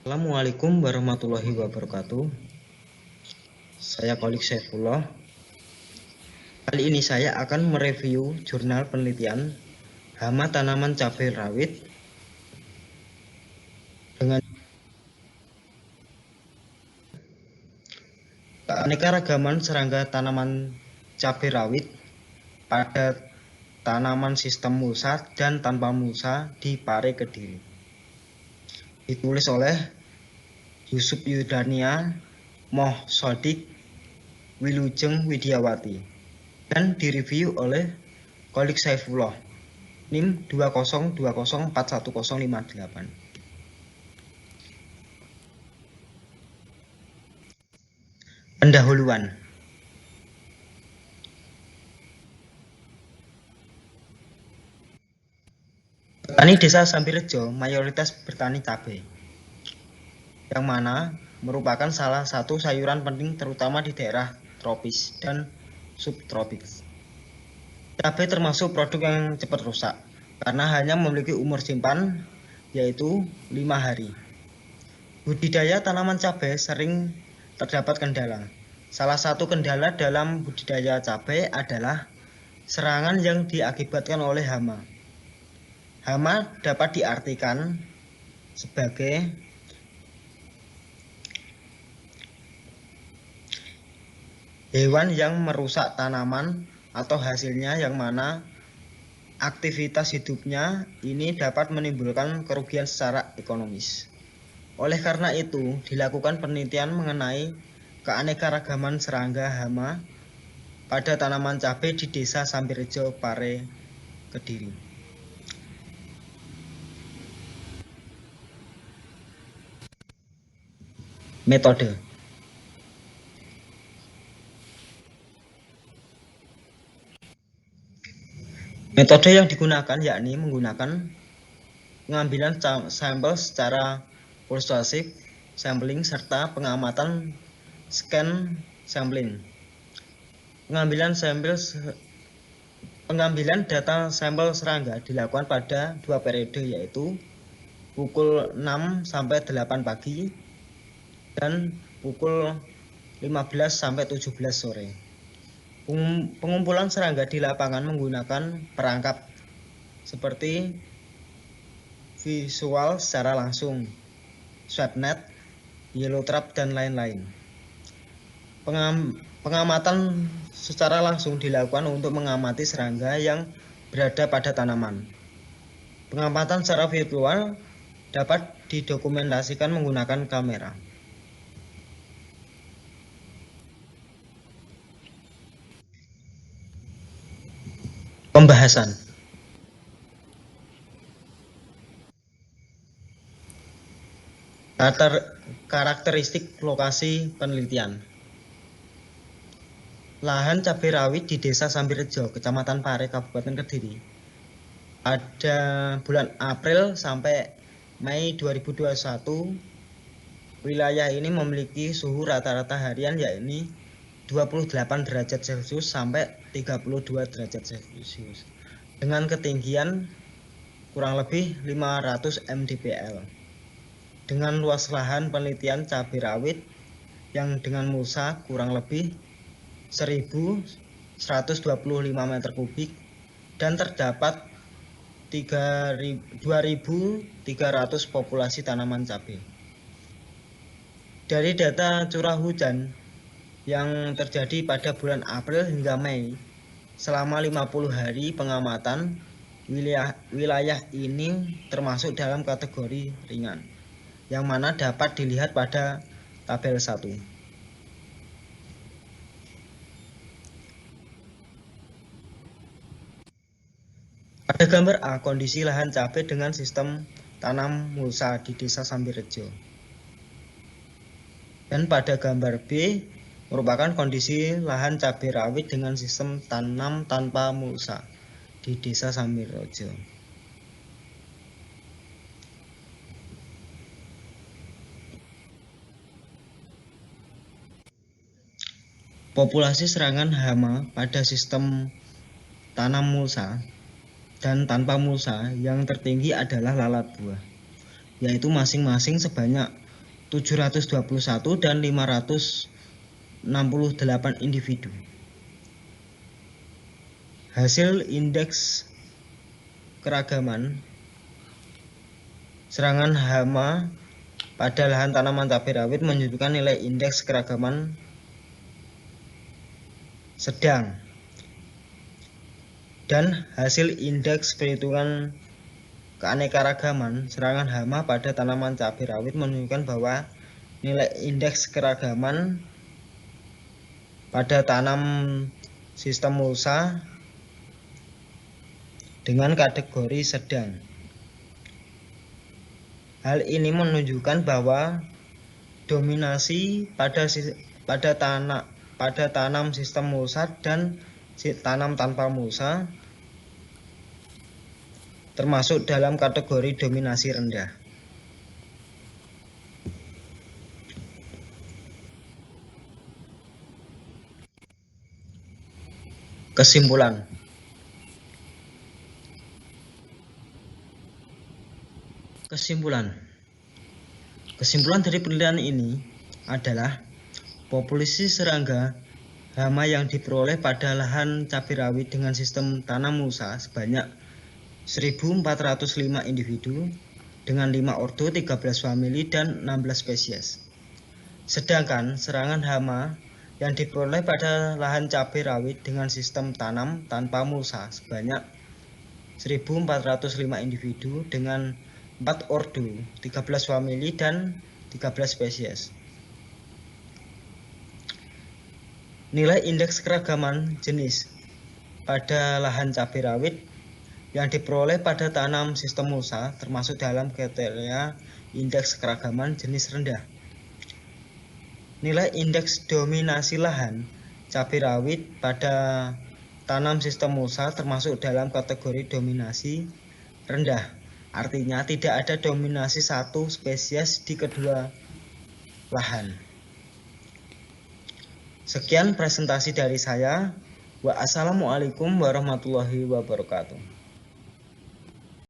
Assalamualaikum warahmatullahi wabarakatuh. Saya Kholik Saifullah. Kali ini saya akan mereview jurnal penelitian hama tanaman cabai rawit dengan keanekaragaman serangga tanaman cabai rawit pada tanaman sistem mulsa dan tanpa mulsa di Pare Kediri. Ditulis oleh Yusuf Yudania, Moh Sodik, Wilujeng Widiawati dan direview oleh Kholik Saifullah, NIM 202041058. Pendahuluan. Petani desa Sambirejo mayoritas bertani cabai, yang mana merupakan salah satu sayuran penting terutama di daerah tropis dan subtropis. Cabai termasuk produk yang cepat rusak karena hanya memiliki umur simpan yaitu 5 hari. Budidaya tanaman cabai sering terdapat kendala. Salah satu kendala dalam budidaya cabai adalah serangan yang diakibatkan oleh hama. Hama dapat diartikan sebagai hewan yang merusak tanaman atau hasilnya, yang mana aktivitas hidupnya ini dapat menimbulkan kerugian secara ekonomis. Oleh karena itu, dilakukan penelitian mengenai keanekaragaman serangga hama pada tanaman cabai di Desa Sambirejo, Pare Kediri. Metode. Metode yang digunakan yakni menggunakan pengambilan sampel secara pulsatif sampling serta pengamatan scan sampling. Pengambilan data sampel serangga dilakukan pada 2 periode, yaitu pukul 6 sampai 8 pagi dan pukul 15 sampai 17 sore. Pengumpulan serangga di lapangan menggunakan perangkap seperti visual secara langsung, swabnet, yellow trap, dan lain-lain. Pengamatan secara langsung dilakukan untuk mengamati serangga yang berada pada tanaman. Pengamatan secara virtual dapat didokumentasikan menggunakan kamera. Pembahasan. Karakteristik lokasi penelitian. Lahan cabai rawit di Desa Sambirejo, Kecamatan Pare, Kabupaten Kediri, pada bulan April sampai Mei 2021, wilayah ini memiliki suhu rata-rata harian yakni 28 derajat Celcius sampai 32 derajat Celcius dengan ketinggian kurang lebih 500 mdpl, dengan luas lahan penelitian cabai rawit yang dengan mulsa kurang lebih 1.125 meter kubik dan terdapat 2.300 populasi tanaman cabai. Dari data curah hujan yang terjadi pada bulan April hingga Mei, selama 50 hari pengamatan, wilayah ini termasuk dalam kategori ringan, yang mana dapat dilihat pada tabel 1. Pada gambar A, kondisi lahan cabai dengan sistem tanam mulsa di Desa Sambirejo. Dan pada gambar B merupakan kondisi lahan cabai rawit dengan sistem tanam tanpa mulsa di Desa Sambirejo. Populasi serangan hama pada sistem tanam mulsa dan tanpa mulsa yang tertinggi adalah lalat buah, yaitu masing-masing sebanyak 721 dan 568 individu. Hasil indeks keragaman serangan hama pada lahan tanaman cabai rawit menunjukkan nilai indeks keragaman sedang, dan hasil indeks perhitungan keanekaragaman serangan hama pada tanaman cabai rawit menunjukkan bahwa nilai indeks keragaman pada tanam sistem mulsa dengan kategori sedang. Hal ini menunjukkan bahwa dominasi pada tanam sistem mulsa dan tanam tanpa mulsa termasuk dalam kategori dominasi rendah. Kesimpulan. Kesimpulan dari penelitian ini adalah populasi serangga hama yang diperoleh pada lahan cabai rawit dengan sistem tanam mulsa sebanyak 1.405 individu dengan 5 ordo, 13 famili, dan 16 spesies. Sedangkan serangan hama yang diperoleh pada lahan cabai rawit dengan sistem tanam tanpa mulsa sebanyak 1.405 individu dengan 4 ordo, 13 famili, dan 13 spesies. Nilai indeks keragaman jenis pada lahan cabai rawit yang diperoleh pada tanam sistem mulsa termasuk dalam kriteria indeks keragaman jenis rendah. Nilai indeks dominasi lahan cabai rawit pada tanam sistem mulsa termasuk dalam kategori dominasi rendah. Artinya tidak ada dominasi satu spesies di kedua lahan. Sekian presentasi dari saya. Wassalamualaikum warahmatullahi wabarakatuh.